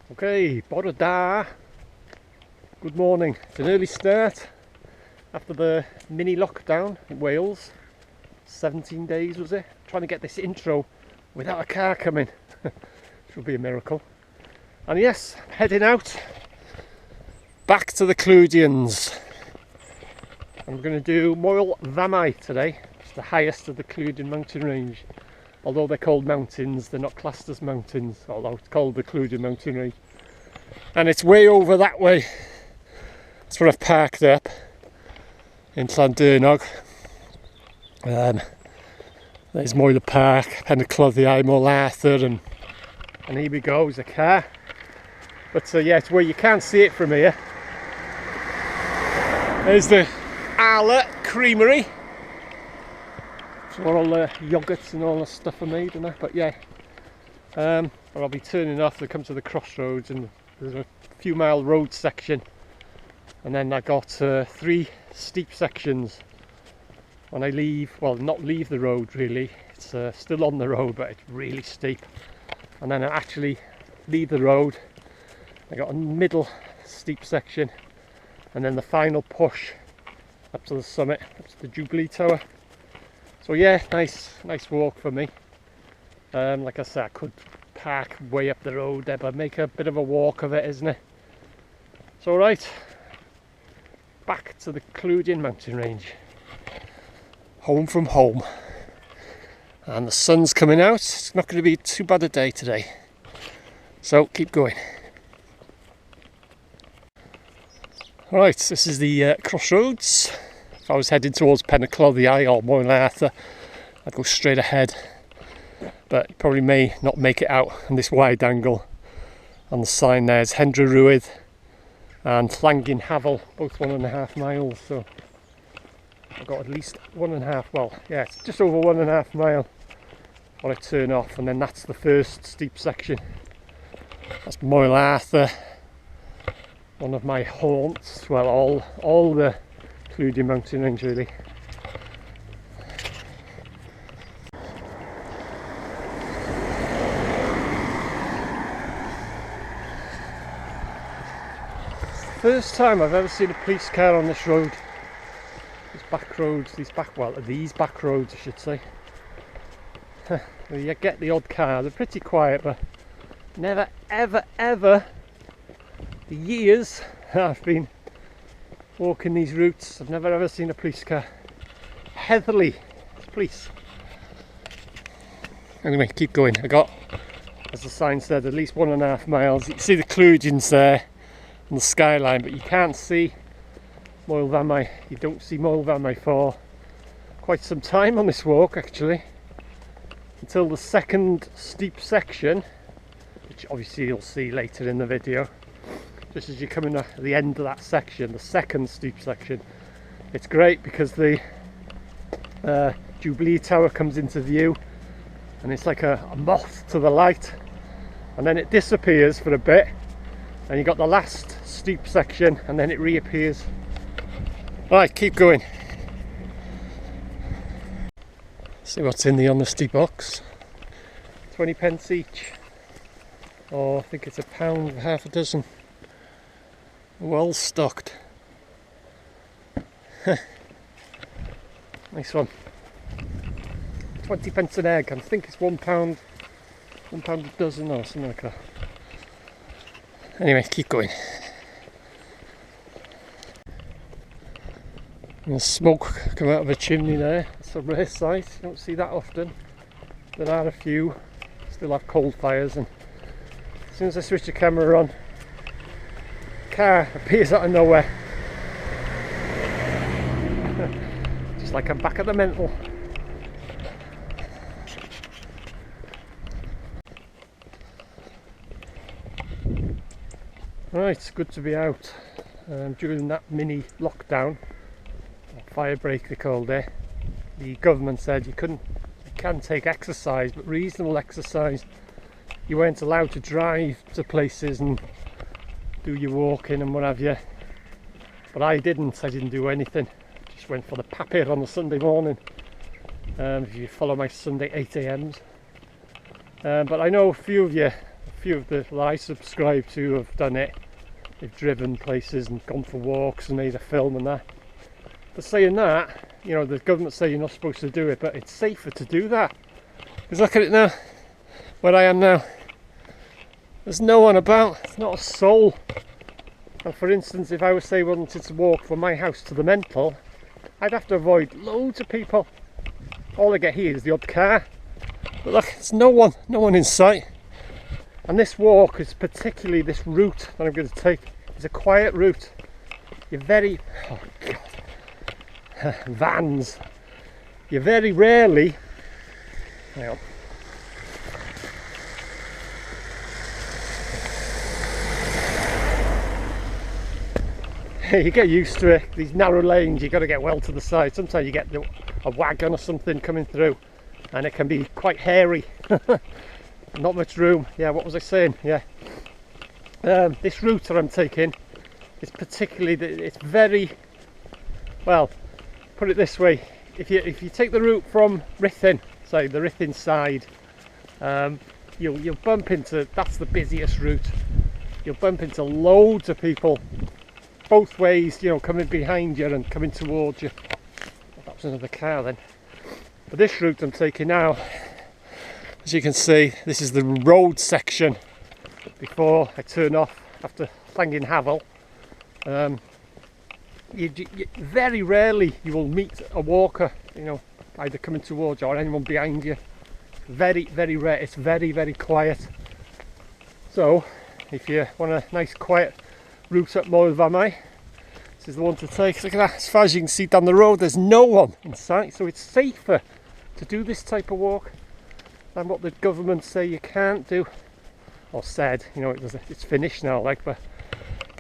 Okay, bore da. Good morning. It's an early start after the mini lockdown in Wales. 17 days was it? Trying to get this intro without a car coming. Should be a miracle. And yes, heading out back to the Clwydians. I'm going to do Moel Famau today. It's the highest of the Clwydian mountain range. Although they're called mountains, they're not classed as mountains, although it's called the Clwydian Mountain range. And it's way over that way. That's where I've parked up in Llandurnog. There's Moel Park, Wales Clwydian Mountain, and here we go, there's a car. But yeah, it's where you can't see it from here. There's the Ala Creamery. It's where all the yogurts and all the stuff are made and that, but yeah. But I'll be turning off to come to the crossroads, and there's a few mile road section. And then I got 3 steep sections when I leave, well, not leave the road really, it's still on the road, but it's really steep. And then I actually leave the road, I got a middle steep section, and then the final push up to the summit, up to the Jubilee Tower. So yeah, nice walk for me. Like I said, I could park way up the road there, but make a bit of a walk of it, isn't it? So right, back to the Clwydian mountain range. Home from home. And the sun's coming out. It's not going to be too bad a day today. So keep going. Right, this is the crossroads. If I was heading towards Wales Clwydian or Moel Famau, I'd go straight ahead. But you probably may not make it out on this wide angle. On the sign there's Hendra Ruidd and Llangin Hafel, both 1.5 miles. So I've got at least 1.5, well, yeah, it's just over 1.5 mile when I turn off, and then that's the first steep section. That's Moel Famau, one of my haunts, well, all the Clwydian mountain range really. First time I've ever seen a police car on this road. These back roads, these back roads I should say. You get the odd car, they're pretty quiet, but never ever the years I've been walking these routes, I've never ever seen a police car. Heatherly, it's police. Anyway, keep going. I got, as the sign said, at least 1.5 miles. You can see the Clwydians there on the skyline, but you can't see Moel Famau. You don't see Moel Famau for quite some time on this walk actually, until the second steep section, which obviously you'll see later in the video. Just as you're coming at the end of that section, the second steep section, it's great because the Jubilee Tower comes into view, and it's like a moth to the light, and then it disappears for a bit, and you got the last steep section, and then it reappears. Right, keep going. See what's in the honesty box. 20 pence each, or I think it's £1 for half a dozen. Well stocked. Nice one. 20 pence an egg. I think it's £1 a dozen or something like that. Anyway, keep going. And the smoke come out of a chimney there. It's a rare sight. You don't see that often. There are a few. Still have coal fires, and as soon as I switch the camera on, the car appears out of nowhere. Just like I'm back at the mental. Right, it's good to be out. During that mini lockdown, or fire break they called it, the government said you can take exercise, but reasonable exercise. You weren't allowed to drive to places and do your walking and what have you. But I didn't do anything. Just went for the papur on the Sunday morning. If you follow my Sunday 8 a.m s. But I know a few few of the that I subscribe to have done it. They've driven places and gone for walks and made a film and that. But saying that, you know, the government say you're not supposed to do it, but it's safer to do that. Because look at it now, where I am now. There's no one about, there's not a soul. And for instance, if I was say wanted to walk from my house to the Mental, I'd have to avoid loads of people. All I get here is the odd car. But look, there's no one in sight. And this walk is particularly this route that I'm going to take. It's a quiet route. You're very, oh God, vans. You very rarely, hang on. You get used to it. These narrow lanes, you've got to get well to the side. Sometimes you get a wagon or something coming through and it can be quite hairy. Not much room. Yeah, what was I saying? Yeah. This route that I'm taking is particularly, it's very, well, put it this way, if you take the route from Ruthin, say the Ruthin side, you'll bump into, that's the busiest route. You'll bump into loads of people both ways, you know, coming behind you and coming towards you. Oh, that was another car then. But this route I'm taking now, as you can see, this is the road section before I turn off after Llangenhavel. You very rarely you will meet a walker, you know, either coming towards you or anyone behind you. Very, very rare. It's very, very quiet. So if you want a nice quiet route up Moel Famau, this is the one to take. Look at that, as far as you can see down the road there's no one in sight, so it's safer to do this type of walk than what the government say you can't do, or said, you know, it's finished now, like, but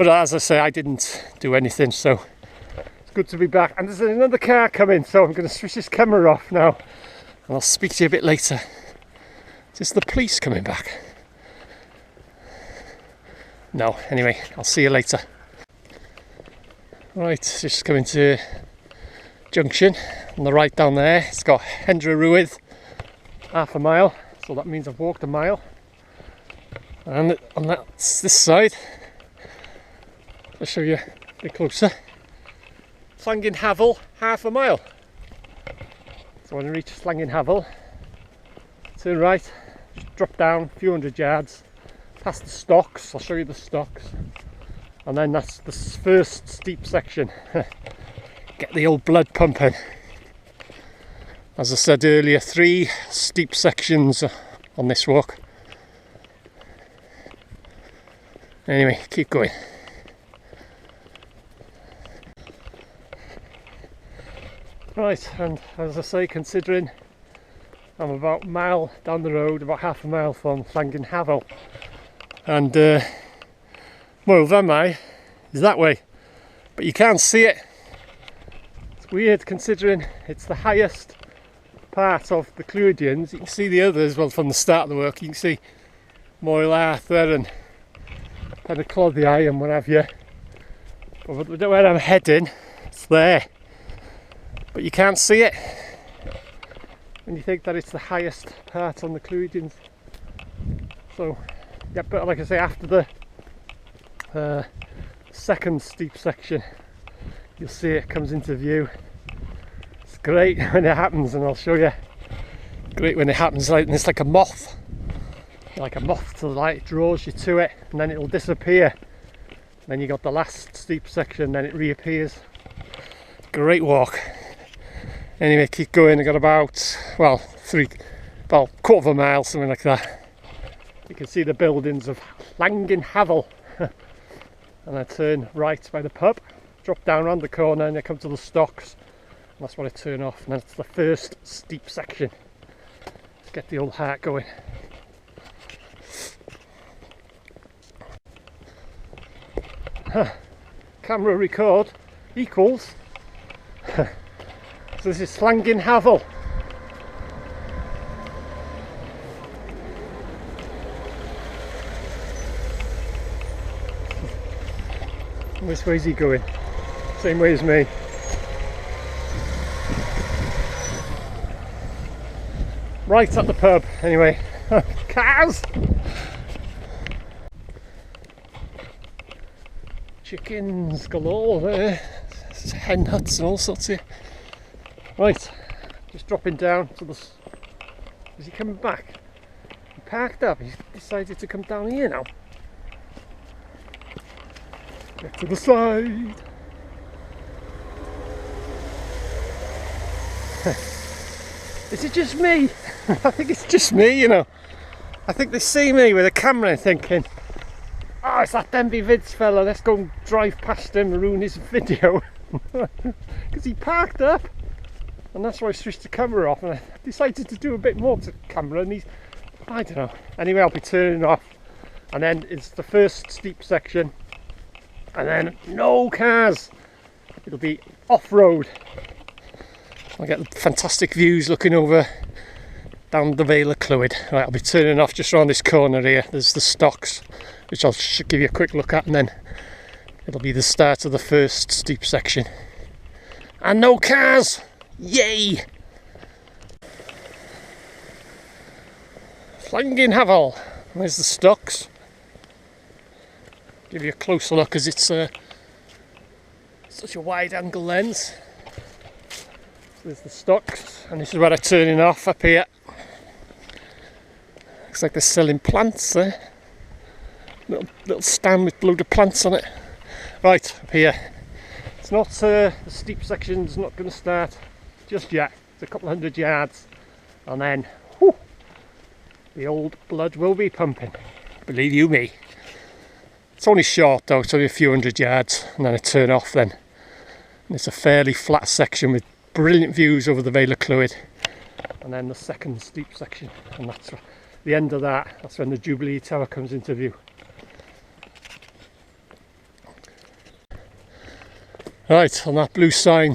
as I say, I didn't do anything, so it's good to be back. And there's another car coming, so I'm going to switch this camera off now and I'll speak to you a bit later. Is the police coming back? No, anyway, I'll see you later. Right, just coming to junction on the right down there. It's got Hendra Ruidd, half a mile, so that means I've walked a mile. And on this side, I'll show you a bit closer. Llangenhavel, half a mile. So when I reach Llangenhavel, turn right, just drop down a few hundred yards, past the stocks. I'll show you the stocks, and then that's the first steep section. Get the old blood pumping. As I said earlier, 3 steep sections on this walk. Anyway, keep going. Right, and as I say, considering I'm about a mile down the road, about half a mile from Llangenhavel, and Moel Famau is that way, but you can't see it. It's weird considering it's the highest part of the Clwydians. You can see the others, well, from the start of the work you can see Moel Arthur and Pen y Cloddiau and what have you, but where I'm heading, it's there, but you can't see it when you think that it's the highest part on the Clwydians. So yeah, but like I say, after the second steep section you'll see it comes into view. It's great when it happens, and I'll show you. Great when it happens, like, and it's like a moth to the light. It draws you to it and then it'll disappear. Then you got the last steep section, then it reappears. Great walk. Anyway, keep going. I got about, well, quarter of a mile, something like that. You can see the buildings of Llangenhavel. And I turn right by the pub, drop down around the corner, and I come to the stocks. And that's when I turn off, and that's the first steep section. Let's get the old heart going. Camera record equals. So this is Llangenhavel. Which way is he going? Same way as me. Right at the pub, anyway. Cars! Chickens galore there. There's hen huts and all sorts here. Right, just dropping down to the... Is he coming back? He parked up, he's decided to come down here now. Get to the side. Is it just me? I think it's just me, you know. I think they see me with a camera thinking, oh, it's that Denby Vids fella, let's go and drive past him and ruin his video. Because he parked up, and that's why I switched the camera off, and I decided to do a bit more to the camera, and he's, I don't know. Anyway, I'll be turning off, and then it's the first steep section, and then no cars. It'll be off-road. I'll get fantastic views looking over down the Vale of Clwyd. Right, I'll be turning off just around this corner here. There's the stocks, which I'll give you a quick look at, and then it'll be the start of the first steep section. And no cars! Yay! Llangin Hafal. There's the stocks. Give you a closer look as it's such a wide angle lens. There's the stocks, and this is where I'm turning off up here. Looks like they're selling plants there. Little stand with a load of plants on it. Right, up here. It's not, the steep section's not going to start just yet. It's a couple 100 yards, and then, whew, the old blood will be pumping. Believe you me. It's only short though, it's only a few 100 yards, and then I turn off then. And it's a fairly flat section with brilliant views over the Vale of Clwyd, and then the second steep section, and that's the end of that. That's when the Jubilee Tower comes into view. Right, on that blue sign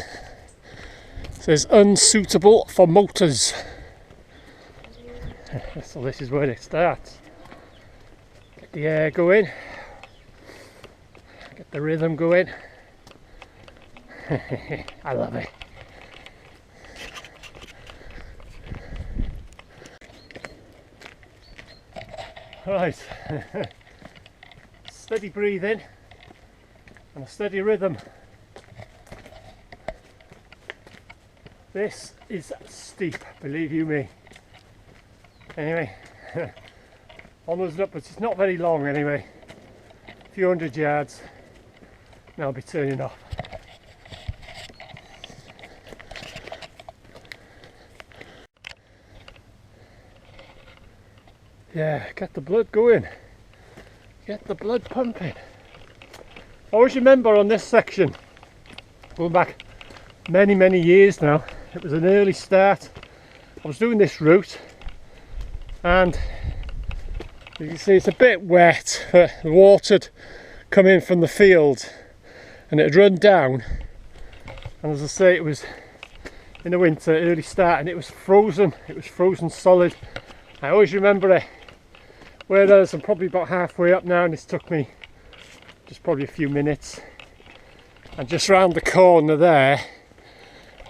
it says unsuitable for motors. So this is where it starts. Get the air going, get the rhythm going. I love it. Right, steady breathing and a steady rhythm. This is steep, believe you me. Anyway, onwards and upwards. It's not very long anyway, a few 100 yards. Now I'll be turning off. Yeah, get the blood going, get the blood pumping. I always remember on this section, going back many years now, it was an early start. I was doing this route, and you can see it's a bit wet, but the water had come in from the field and it had run down, and as I say, it was in the winter, early start, and it was frozen solid. I always remember it. Whereas I'm probably about halfway up now, and it's took me just probably a few minutes, and just round the corner there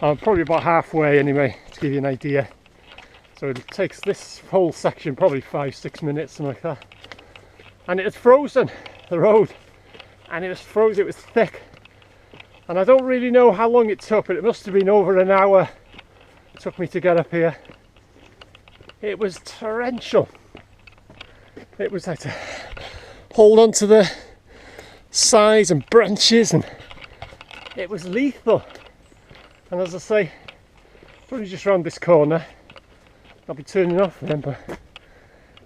I'm probably about halfway anyway, to give you an idea. So it takes this whole section probably 5-6 minutes, something like that. And it had frozen, the road, and it was frozen, it was thick, and I don't really know how long it took, but it must have been over an hour it took me to get up here. It was torrential. It was like to hold on to the sides and branches, and it was lethal. And as I say, probably just round this corner, I'll be turning off then, but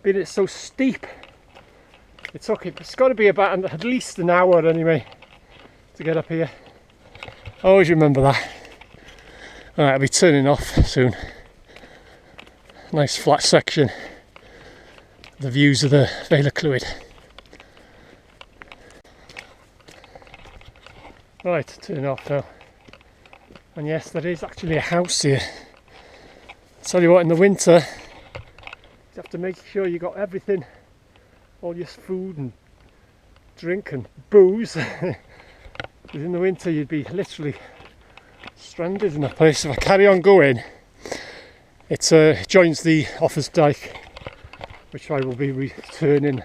being it's so steep, it's got to be about at least an hour anyway to get up here. I always remember that. Alright, I'll be turning off soon. Nice flat section. The views of the Vale of Clwyd. Right, turn off now. And yes, there is actually a house here. I'll tell you what, in the winter, you have to make sure you got everything, all your food and drink and booze. Because in the winter you'd be literally stranded in a place. If I carry on going, it joins the Offa's Dyke, which I will be returning.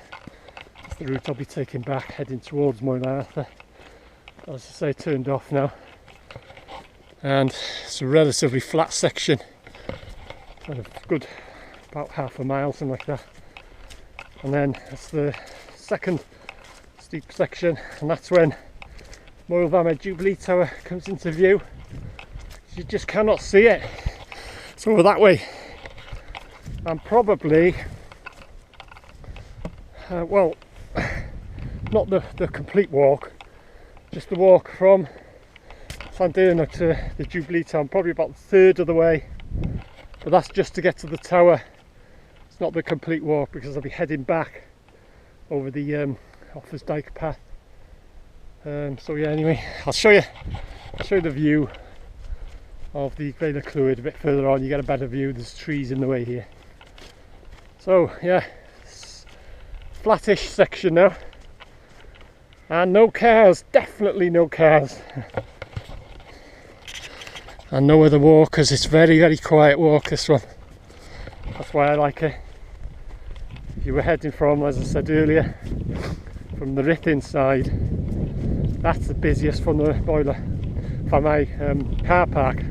That's the route I'll be taking back, heading towards Moel Famau. as I say, turned off now, and it's a relatively flat section, kind of good about half a mile, something like that, and then it's the second steep section, and that's when Moel Famau Jubilee Tower comes into view. You just cannot see it, so we're that way. I'm probably well, not the complete walk, just the walk from Llandudno to the Jubilee Tower, probably about a third of the way, but that's just to get to the tower. It's not the complete walk because I'll be heading back over the Offers Dyke path. So yeah, anyway, I'll show you the view of the Wales Clwydian a bit further on. You get a better view, there's trees in the way here. So yeah, flattish section now, and no cars, definitely no cars. And no other walkers. It's very quiet walk, this one. That's why I like it. If you were heading from, as I said earlier, from the Rhythin side, that's the busiest from the Moel Famau car park.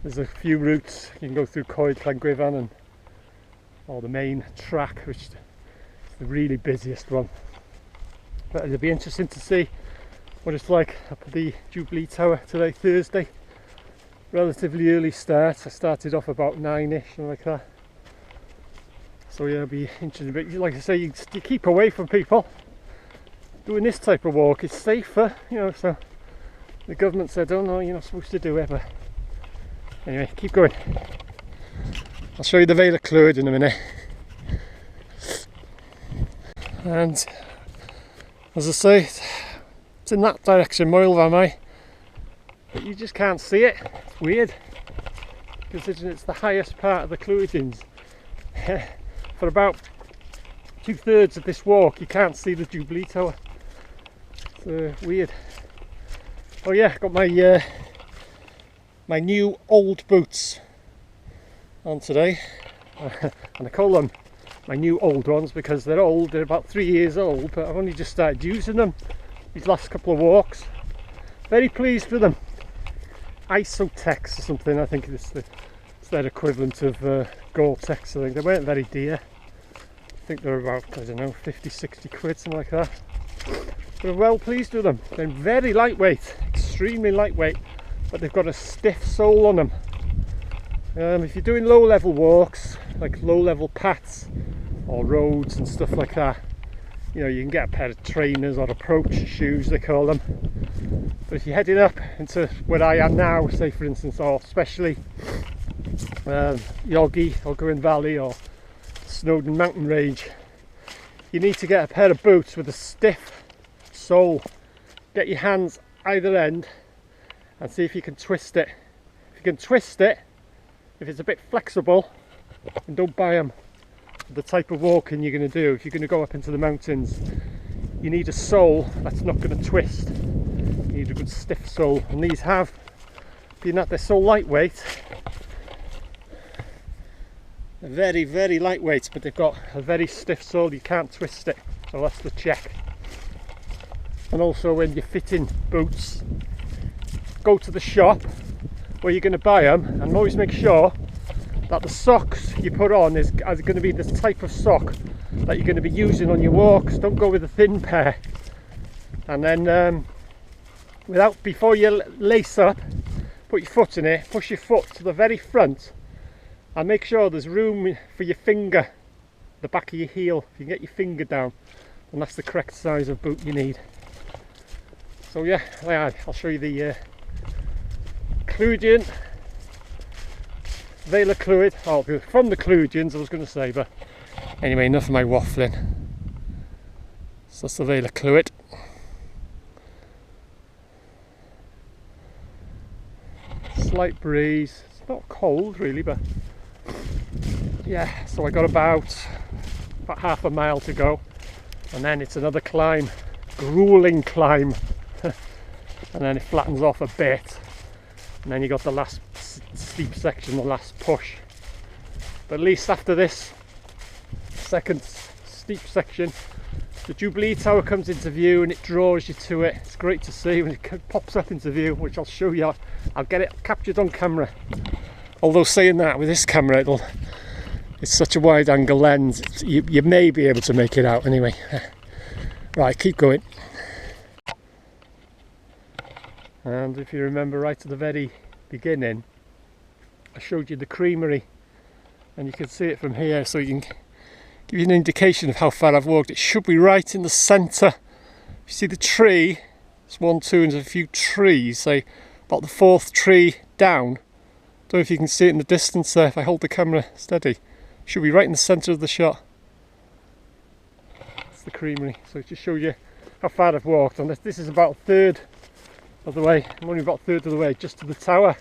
There's a few routes. You can go through Coed Llanggrivan and or the main track, which is the really busiest one. But it'll be interesting to see what it's like up at the Jubilee Tower today, Thursday. Relatively early start. I started off about 9ish, something like that. So yeah, it'll be interesting. But like I say, you keep away from people. Doing this type of walk, it's safer, you know. So the government said, "Oh no, you're not supposed to do it." But anyway, keep going. I'll show you the Wales Clwydian in a minute. And as I say, it's in that direction, Moel Famau, but you just can't see it. It's weird, considering it's the highest part of the Clwydians. For about 2/3 of this walk, you can't see the Jubilee Tower. It's weird. Oh yeah, got my my new old boots on today, and I call them my new old ones because they're old. They're about 3 years old, but I've only just started using them these last couple of walks. Very pleased with them. Isotex or something, I think it's their equivalent of Gore-Tex. I think they weren't very dear. I think they're about, I don't know, 50-60 quid, something like that. But I'm well pleased with them. They're very lightweight, extremely lightweight, but they've got a stiff sole on them. If you're doing low level walks, like low level paths or roads and stuff like that, you know, you can get a pair of trainers or approach shoes, they call them. But if you're heading up into where I am now, say for instance, or especially Yogi or Gwyn Valley or Snowdon Mountain Range, you need to get a pair of boots with a stiff sole. Get your hands either end and see if you can twist it. If you can twist it, if it's a bit flexible, then don't buy them. The type of walking you're going to do, if you're going to go up into the mountains, you need a sole that's not going to twist. You need a good stiff sole, and these have, being that they're so lightweight, they're very lightweight, but they've got a very stiff sole. You can't twist it, so that's the check. And also, when you're fitting boots, go to the shop where you're going to buy them, and always make sure that the socks you put on are going to be the type of sock that you're going to be using on your walks. Don't go with a thin pair. And then before you lace up, put your foot in it, push your foot to the very front, and make sure there's room for your finger, the back of your heel. If you can get your finger down, and that's the correct size of boot you need. So yeah, I'll show you the Clwydian, Wales Clwydian, oh, from the Clwydians I was going to say, but anyway, enough of my waffling. So that's the Wales Clwydian. Slight breeze, it's not cold really, but yeah, so I got about half a mile to go, and then it's another climb, grueling climb, and then it flattens off a bit. And then you got the last steep section, the last push. But at least after this second steep section, the Jubilee Tower comes into view and it draws you to it. It's great to see when it pops up into view, which I'll show you. I'll get it captured on camera. Although saying that, with this camera it's such a wide angle lens, you may be able to make it out anyway. Right, keep going. And if you remember right at the very beginning, I showed you the creamery, and you can see it from here, so you can give you an indication of how far I've walked. It should be right in the centre. You see the tree, it's 1, 2 and there's a few trees, say about the 4th tree down. Don't know if you can see it in the distance there if I hold the camera steady. It should be right in the centre of the shot. That's the creamery, so it just shows you how far I've walked. And this is about a third of the way. I'm only about a third of the way just to the tower.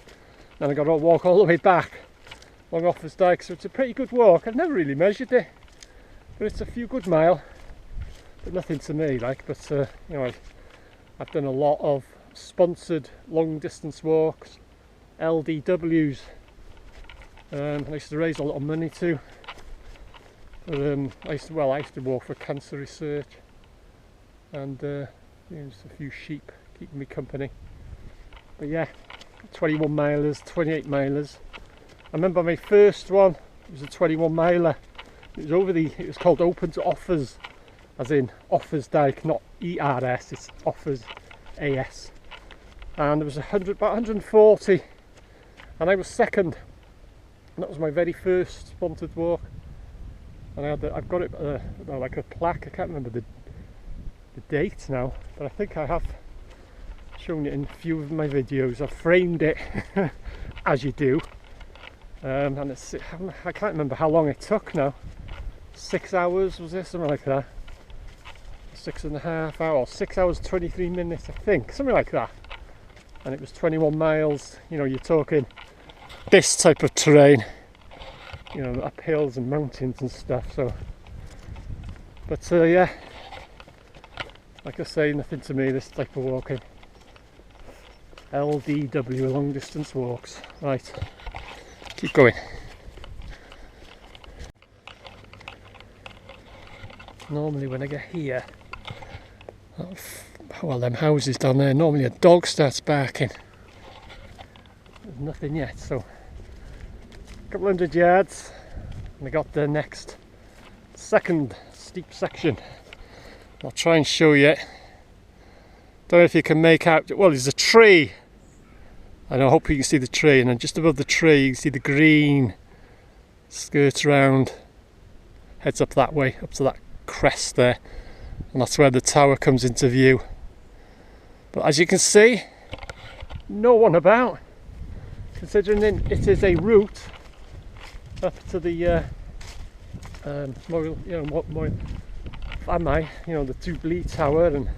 Then I've got to walk all the way back along Offa's Dyke, so it's a pretty good walk. I've never really measured it, but it's a few good mile, but nothing to me like. But you know, I've done a lot of sponsored long distance walks, LDWs, I used to raise a lot of money too. But I used to walk for cancer research, and you know, just a few sheep keeping me company. But yeah, 21 milers, 28 milers. I remember my first one, it was a 21 miler. It was called Open to Offers, as in Offa's Dyke, not ERS, it's Offers AS. And there was about 140, and I was second. And that was my very first sponsored walk. And I've got it like a plaque. I can't remember the date now, but I think I have shown it in a few of my videos. I've framed it as you do, and I can't remember how long it took now. 6 hours was it, something like that? 6.5 hours, 6 hours 23 minutes, I think, something like that. And it was 21 miles. You know, you're talking this type of terrain, you know, up hills and mountains and stuff. So, but yeah, like I say, nothing to me, this type of walking. LDW, long distance walks. Right, keep going. Normally when I get here, well, them houses down there, normally a dog starts barking. There's nothing yet, so a couple hundred yards and I got the next second steep section. I'll try and show you. Don't know if you can make out, well, there's a tree, and I hope you can see the tree, and then just above the tree you can see the green skirts around, heads up that way, up to that crest there, and that's where the tower comes into view. But as you can see, no one about, considering it is a route up to the Moel Famau, you know, the Jubilee Tower, and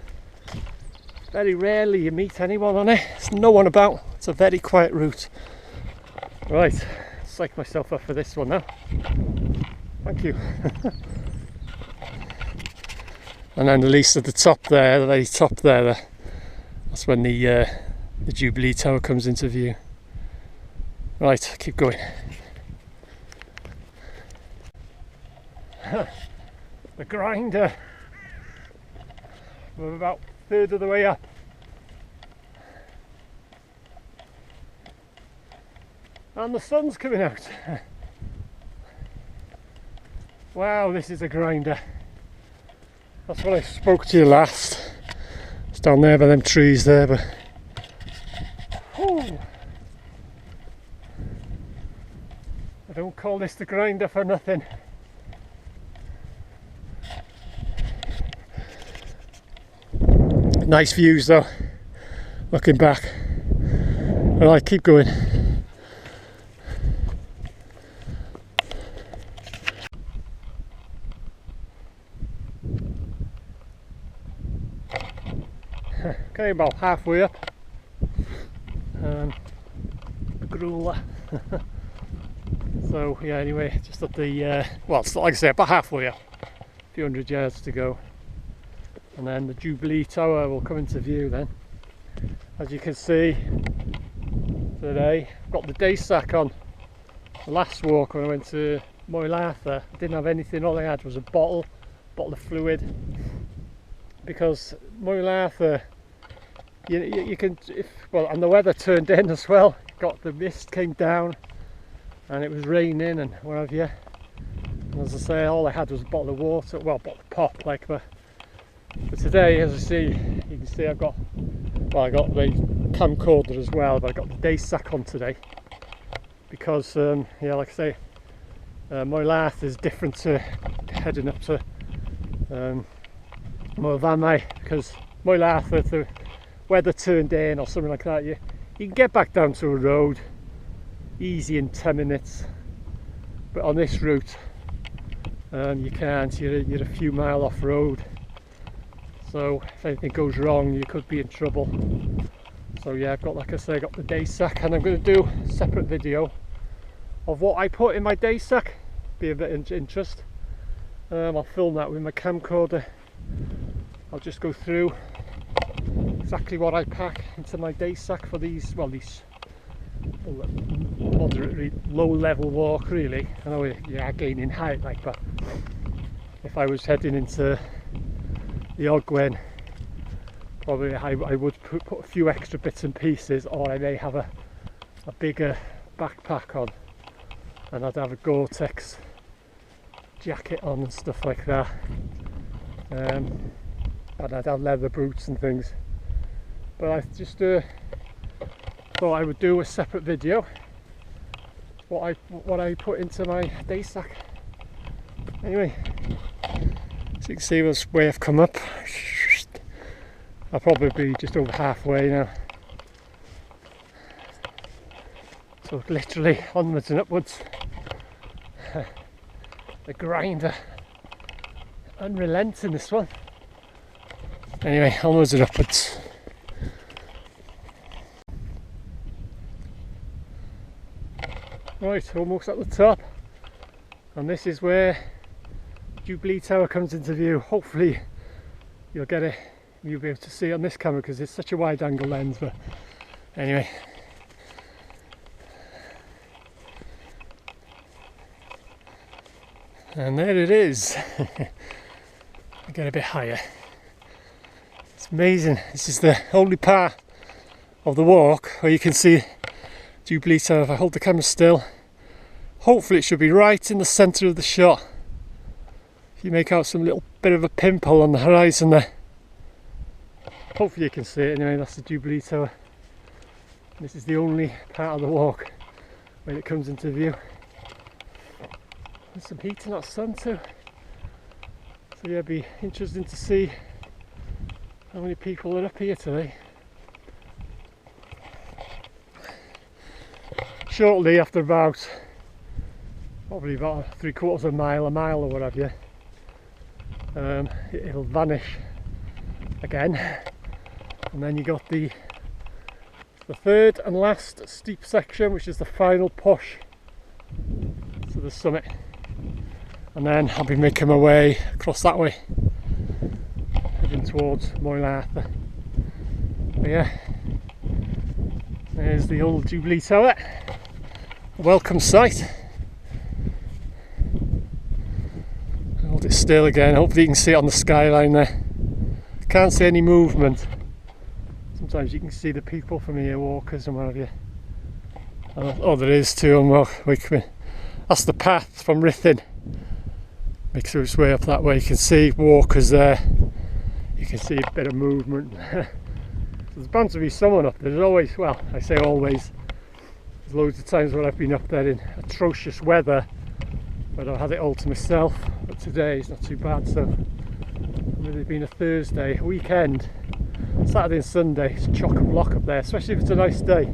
very rarely you meet anyone on it. There's no one about. It's a very quiet route. Right, psych myself up for this one now. Thank you. And then at least at the top there, the very top there, that's when the Jubilee Tower comes into view. Right, keep going. The grinder. We're about a third of the way up. And the sun's coming out. Wow, this is a grinder. That's when I spoke to you last. It's down there by them trees there, but whew. I don't call this the grinder for nothing. Nice views though, looking back. Alright, keep going. Okay, about halfway up. Grueler. So yeah, anyway, just at the well, it's like I say, about halfway up. A few hundred yards to go. And then the Jubilee Tower will come into view then. As you can see today, I've got the day sack on. The last walk when I went to Moel, I didn't have anything, all I had was a bottle of fluid, because Moel, you can, well, and the weather turned in as well. Got the mist came down, and it was raining and what have you. And as I say, all I had was a bottle of water, well, a bottle of pop, like that. But today, as you can see, I got the camcorder as well, but I got the day sack on today because, yeah, like I say, Moel is different to heading up to Moel Famau, because Moel, if the weather turned in or something like that, you can get back down to a road easy in 10 minutes, but on this route you can't. You're a few mile off road, so if anything goes wrong you could be in trouble. So yeah, I've got, like I say, I got the day sack, and I'm going to do a separate video of what I put in my day sack. Be a bit of interest. I'll film that with my camcorder. I'll just go through exactly what I pack into my day sack for these, well, these moderately low level walk really. I know you are gaining height, like, but if I was heading into the Ogwen, probably I would put a few extra bits and pieces, or I may have a bigger backpack on, and I'd have a Gore-Tex jacket on and stuff like that, and I'd have leather boots and things. But I just thought I would do a separate video what I put into my day sack. Anyway, so you can see this way I've come up. I'll probably be just over halfway now, so literally onwards and upwards. The grinder, unrelenting this one. Anyway, onwards and upwards. Right, almost at the top, and this is where Jubilee Tower comes into view. Hopefully you'll be able to see it on this camera because it's such a wide angle lens, but anyway. And there it is. I get a bit higher. It's amazing. This is the only part of the walk where you can see Jubilee Tower. If I hold the camera still, hopefully it should be right in the centre of the shot. If you make out some little bit of a pimple on the horizon there, hopefully you can see it. Anyway, that's the Jubilee Tower. This is the only part of the walk when it comes into view. There's some heat in that sun too, so yeah, it'd be interesting to see how many people are up here today. Shortly after probably about 3/4 of a mile or what have you, it'll vanish again, and then you got the third and last steep section, which is the final push to the summit. And then I'll be making my way across that way, heading towards Moel. But yeah, there's the old Jubilee Tower. A welcome sight. Hold it still again, hopefully you can see it on the skyline there. Can't see any movement. Sometimes you can see the people from here, walkers and what have you. Oh, there is too. That's the path from Rhythin. Makes its way up that way. You can see walkers there. You can see a bit of movement. So there's bound to be someone up there. There's always, well, I say always, there's loads of times when I've been up there in atrocious weather, but I've had it all to myself. But today it's not too bad. So with it being a Thursday, a weekend, Saturday and Sunday, it's chock and block up there, especially if it's a nice day.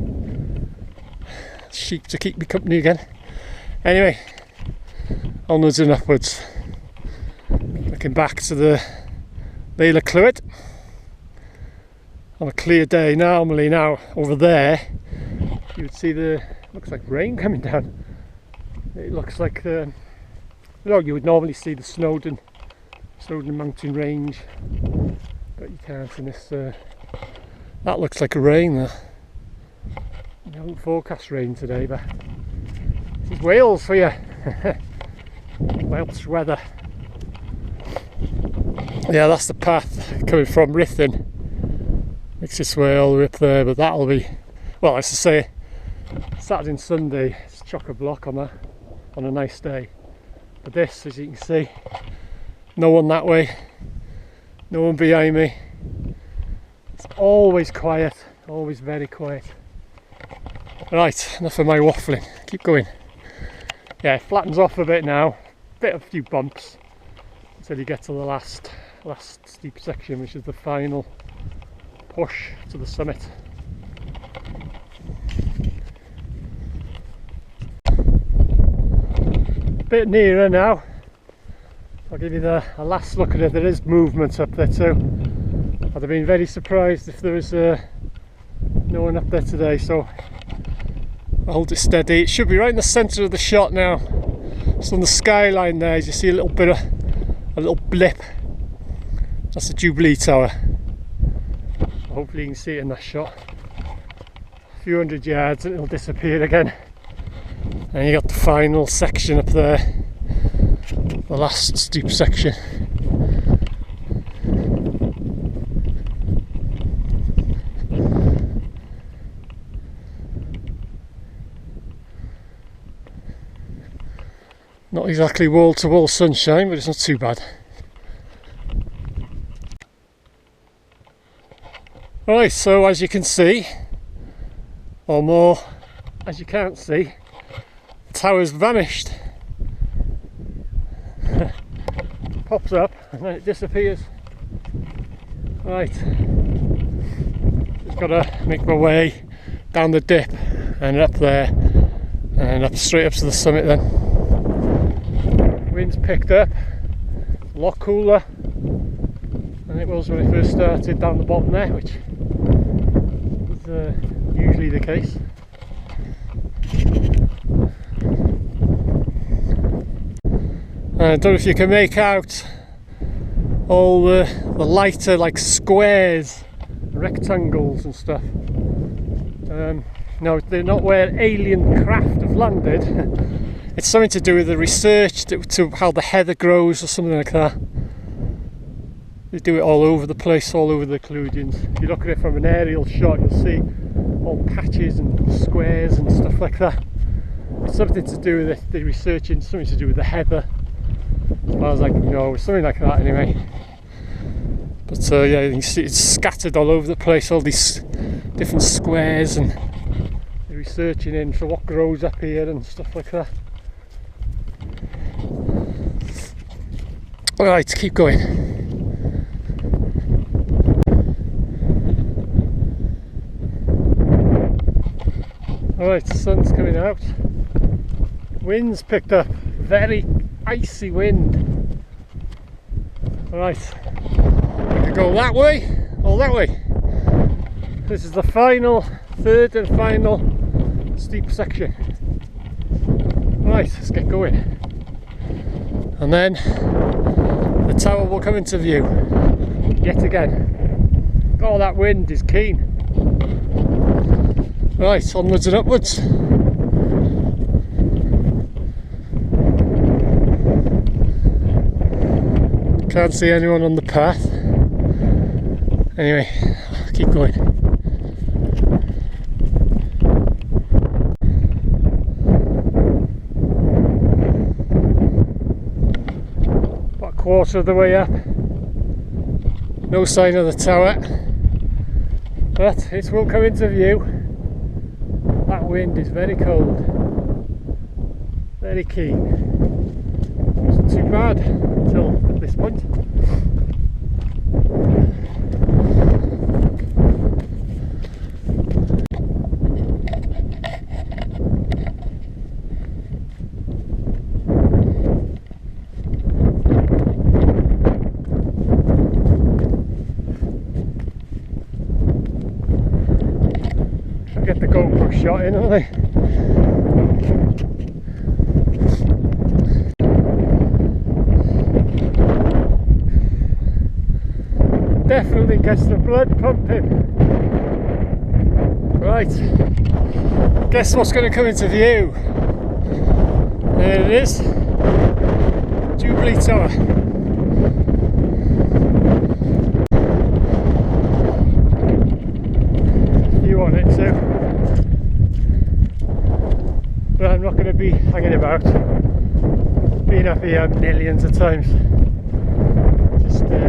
Sheep to keep me company again. Anyway, onwards and upwards. Looking back to the Wales Clwydian on a clear day. Normally now over there you would see looks like rain coming down. It looks like you would normally see the Snowdon mountain range, but you can't in this. That looks like a rain there. I haven't forecast rain today, but this is Wales for you. Welsh weather. Yeah, that's the path coming from Ruthin makes its way all the way up there, but that'll be, well, as I say, Saturday and Sunday it's chock-a-block on a nice day. But this, as you can see, no one that way, no one behind me. It's always quiet, always very quiet. Right, enough of my waffling, keep going. Yeah, it flattens off a bit now, a few bumps until you get to the last steep section, which is the final push to the summit. Bit nearer now. I'll give you a last look at it. There is movement up there too. I'd have been very surprised if there was no one up there today, so I'll hold it steady. It should be right in the centre of the shot now. So on the skyline there, as you see a little blip. That's the Jubilee Tower. Hopefully you can see it in that shot. A few hundred yards and it'll disappear again. And you got the final section up there, the last steep section. Not exactly wall-to-wall sunshine, but it's not too bad. Right, so as you can see, or more, as you can't see, the tower's vanished. Pops up and then it disappears. Right, just got to make my way down the dip and up there and up straight up to the summit then. Wind's picked up, a lot cooler than it was when it first started down the bottom there, which is usually the case. I don't know if you can make out all the lighter like squares, rectangles and stuff. No, they're not where alien craft have landed. It's something to do with the research to how the heather grows or something like that. They do it all over the place, all over the Clwydians. If you look at it from an aerial shot, you'll see all patches and squares and stuff like that. It's something to do with the researching, something to do with the heather. As far as I can know, something like that anyway. But yeah, you can see it's scattered all over the place, all these different squares, and they're researching in for what grows up here and stuff like that. Alright, keep going. Alright, the sun's coming out. Wind's picked up, very icy wind. Alright, we can go that way or that way. This is the third and final steep section. Right, let's get going. And then the tower will come into view yet again. Oh, that wind is keen. Right, onwards and upwards. Can't see anyone on the path. Anyway, keep going. About a quarter of the way up. No sign of the tower, but it will come into view. That wind is very cold, very keen. Wasn't too bad until this point. Get the GoPro shot in, aren't they? Definitely gets the blood pumping. Right, guess what's going to come into view? There it is, Jubilee Tower. been up here millions of times. Just about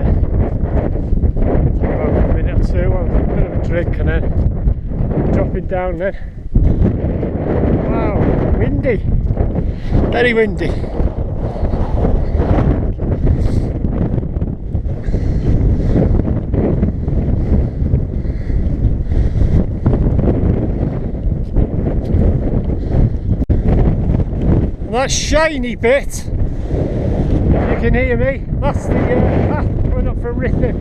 a minute or two, a bit of a drink and then dropping down then. Wow, windy, very windy. And that shiny bit, you can hear me, that's the path going up from Ripon.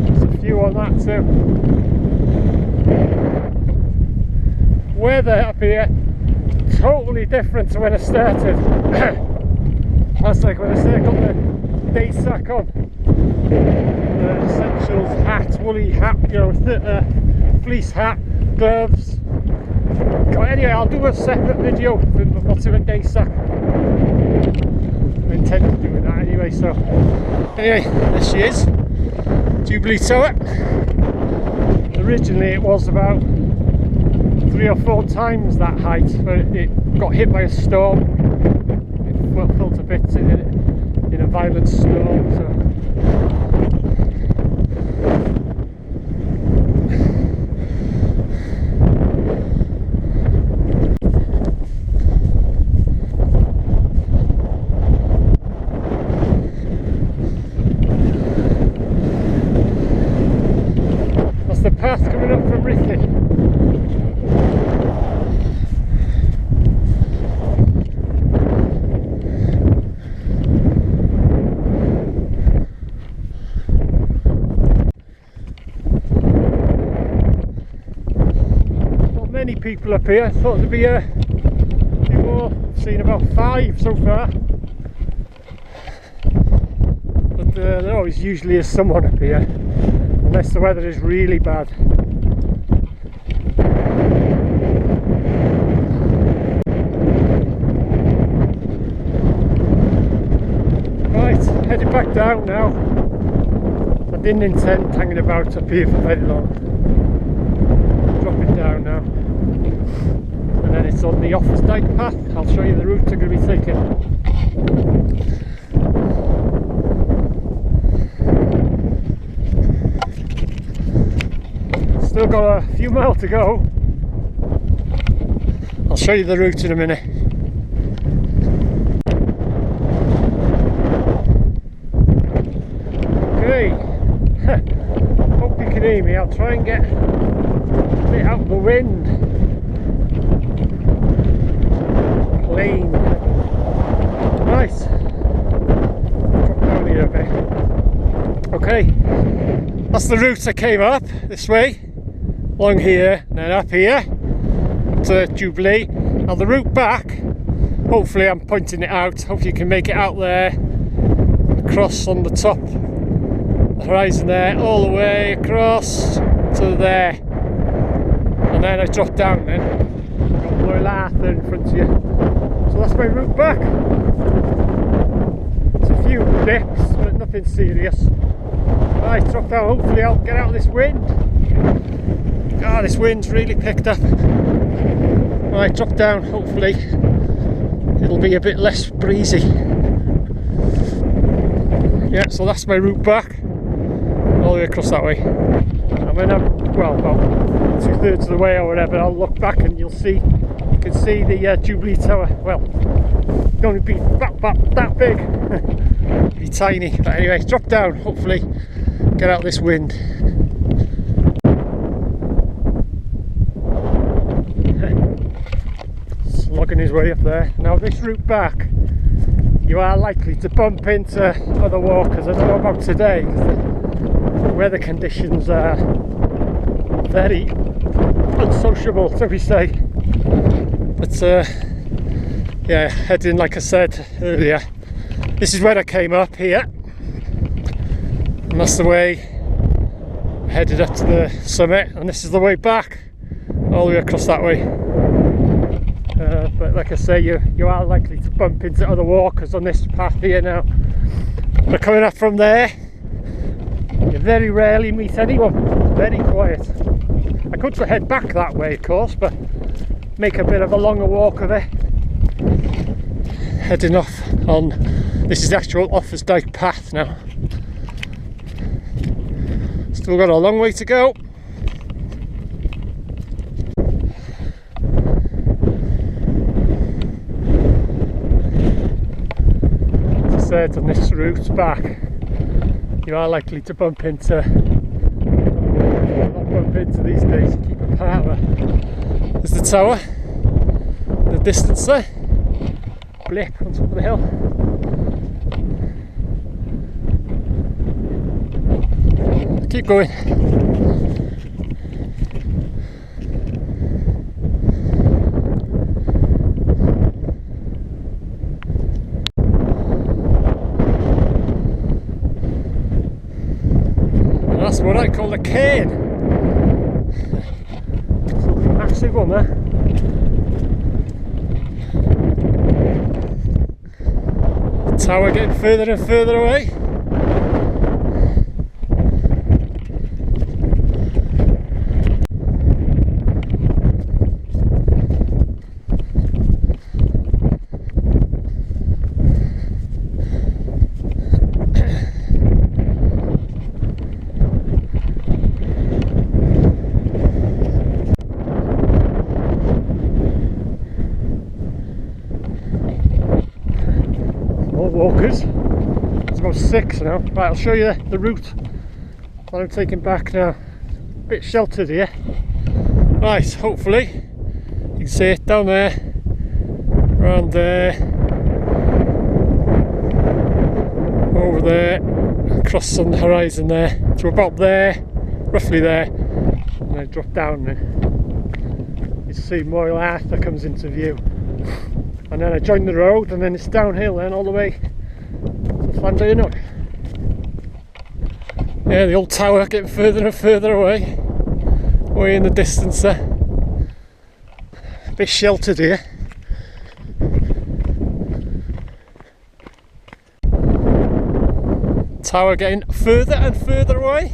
There's a few on that too. Weather up here, totally different to when I started. That's like when I started, got the day sack on. The essentials hat, woolly hat, you know, fleece hat, gloves. Anyway, I'll do a separate video for what's in a day sack. I intend to do that anyway, so anyway, there she is, Jubilee Tower. Originally it was about 3 or 4 times that height, but it got hit by a storm. It fell to bits in a violent storm, so the path coming up from Ripon. Not many people up here. I thought there'd be a few more. I've seen about 5 so far. But there always usually is someone up here. Unless the weather is really bad. Right, heading back down now. I didn't intend hanging about up here for very long. Dropping down now. And then it's on the Office Dyke path. I'll show you the route I'm going to be taking. Still got a few miles to go. I'll show you the route in a minute. Okay, hope you can hear me. I'll try and get a bit out of the wind. Plain. Right, drop down here a bit. Okay, that's the route I came up this way. Along here, and then up here to Jubilee. Now the route back, hopefully I'm pointing it out, hopefully you can make it out there, across on the top, the horizon there, all the way across to there, and then I drop down then, got Moel in front of you, so that's my route back. It's a few dips, but nothing serious. Right, drop down, hopefully I'll get out of this wind. Ah, this wind's really picked up. Right, drop down, hopefully it'll be a bit less breezy. Yeah, so that's my route back, all the way across that way. And when I'm, well, about 2/3 of the way or whatever, I'll look back and you can see the Jubilee Tower. Well, it's going to be that big. It'll be tiny, but anyway, drop down, hopefully get out of this wind. Slogging his way up there. Now this route back, you are likely to bump into other walkers. I don't know about today because the weather conditions are very unsociable, so we say. But yeah, heading, like I said earlier, this is where I came up here, and that's the way I headed up to the summit, and this is the way back, all the way across that way. But like I say, you are likely to bump into other walkers on this path here now. But coming up from there, you very rarely meet anyone. Very quiet. I could head back that way, of course, but make a bit of a longer walk of it. heading off on, this is the actual Offa's Dyke path now. Still got a long way to go. As I said, on this route back, you are likely to bump into, not bump into these days, you keep apart. There's the tower, in the distance there, blip on top of the hill. Keep going. And that's what I call a cane. Massive one there. The tower getting further and further away. Walkers. It's about 6 now. Right, I'll show you the route that I'm taking back now. A bit sheltered here. Right, hopefully you can see it down there, around there, over there, across on the horizon there, to about there, roughly there, and then drop down there. You see Moel Famau comes into view. And then I join the road, and then it's downhill then all the way to Llandudno. Yeah, the old tower getting further and further away, way in the distance there. A bit sheltered here. Tower getting further and further away.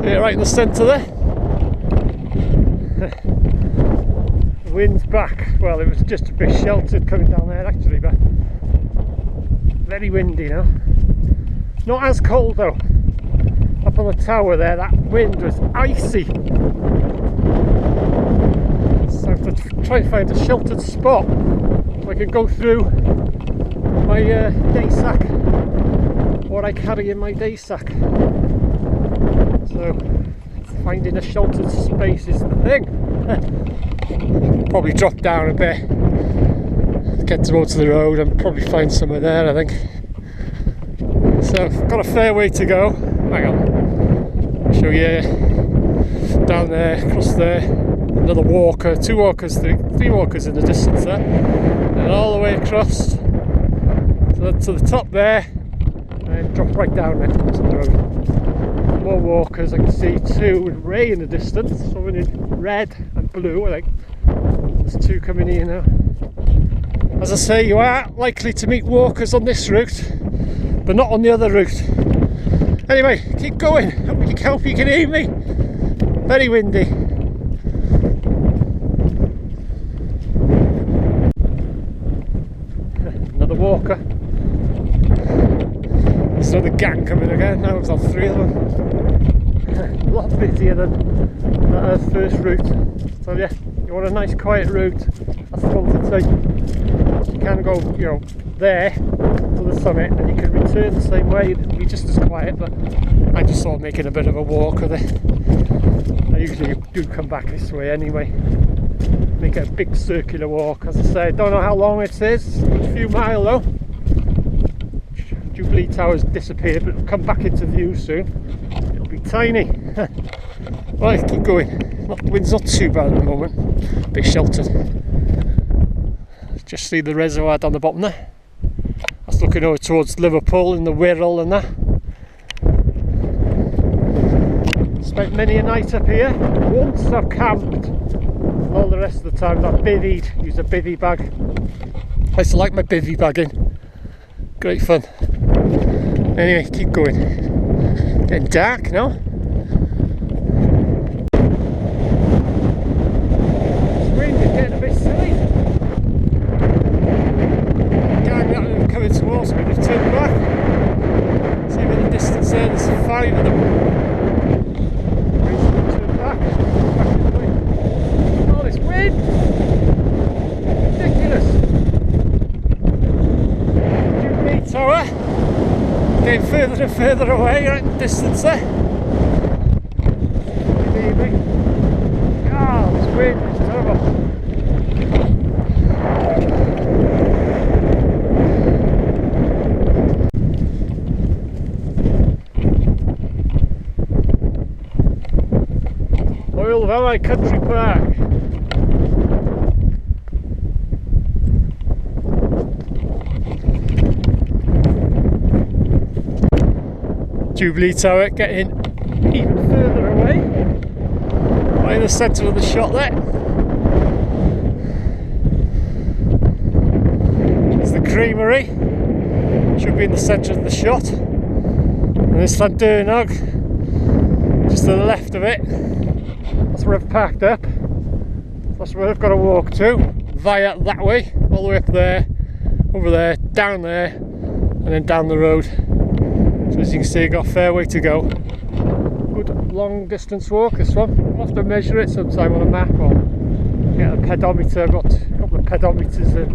See it right in the centre there. Wind's back. Well, it was just a bit sheltered coming down there actually, but very windy now. Not as cold though. Up on the tower there, that wind was icy. So I have to try and find a sheltered spot so I can go through my day sack, what I carry in my day sack. So finding a sheltered space is the thing. Probably drop down a bit, get towards the road and probably find somewhere there, I think. So I've got a fair way to go. Hang on, I'll show you down there, across there, another walker, 2 walkers, 3 walkers in the distance there, and all the way across to the top there, and drop right down there to the road. More walkers, I can see 2 with Ray in the distance, someone in red and blue, I think. There's 2 coming here now. As I say, you are likely to meet walkers on this route, but not on the other route. Anyway, keep going. Hope you can hear me. Very windy. Another walker. There's another gang coming again. Now it's on 3 of them. A lot busier than that first route. So yeah, you want a nice quiet route, that's the one to take. You can go, you know, there to the summit and you can return the same way, it'll be just as quiet, but I just thought making a bit of a walk of it. I usually do come back this way anyway. Make it a big circular walk. As I say, I don't know how long it is, a few miles though. Jubilee Tower's disappeared, but it'll come back into view soon. It'll be tiny. Right, keep going. The wind's not too bad at the moment. A bit sheltered. Just see the reservoir down the bottom there. That's looking over towards Liverpool and the Wirral and that. Spent many a night up here. Once I've camped, and all the rest of the time I've bivvied. Used a bivvy bag. I used to like my bivvy bagging. Great fun. Anyway, keep going. Getting dark now. This wind is getting a bit silly. tower. Getting further and further away, right in the distance there. Oh, this wind is terrible. Moel Famau Country Park. Jubilee Tower getting even further away, right in the centre of the shot there. There's the creamery, should be in the centre of the shot, and this Llandurnog just to the left of it. That's where I've parked up. That's where I've got to walk to, via that way, all the way up there, over there, down there, and then down the road. So as you can see, I've got a fair way to go. Good long distance walk, this one. I'll have to measure it sometime on a map or get a pedometer. I've got a couple of pedometers that,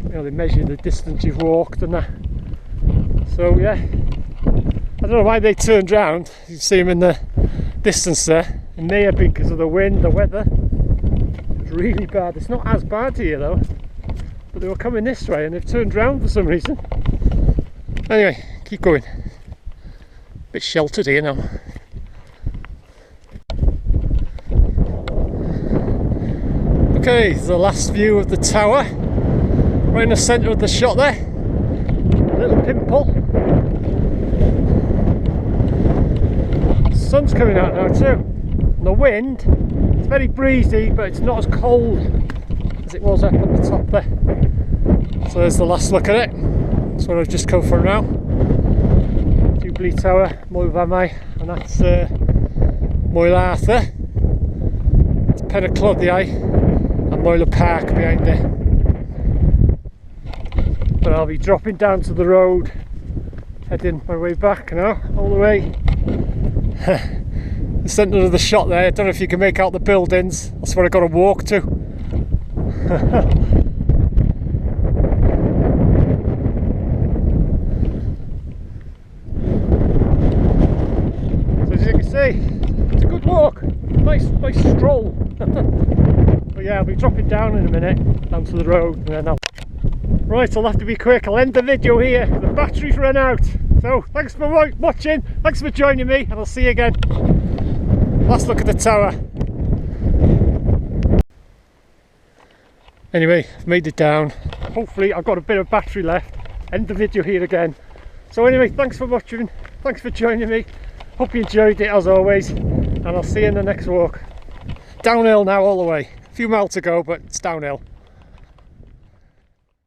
you know, they measure the distance you've walked and that. So yeah, I don't know why they turned round. You can see them in the distance there. It may have been because of the wind, the weather. It's really bad. It's not as bad here though, but they were coming this way and they've turned round for some reason. Anyway, keep going. Bit sheltered here now. Okay, the last view of the tower. Right in the centre of the shot there. A little pimple. The sun's coming out now too. And the wind, it's very breezy, but it's not as cold as it was up at the top there. So there's the last look at it. That's what I've just come for now. Jubilee Tower, Moel Famau, and that's Moel Arthur. That's Penacloddiau and Moel Park behind there. But I'll be dropping down to the road, heading my way back now, all the way. The centre of the shot there, I don't know if you can make out the buildings, that's where I've got to walk to. It's a good walk, nice stroll. But yeah, I'll be dropping down in a minute, down to the road, and then Right, I'll have to be quick. I'll end the video here. The battery's run out. So thanks for watching, thanks for joining me, and I'll see you again. Last look at the tower. Anyway, I've made it down. Hopefully I've got a bit of battery left. End the video here again. So anyway, thanks for watching, thanks for joining me. Hope you enjoyed it as always, and I'll see you in the next walk. Downhill now all the way. A few miles to go, but it's downhill.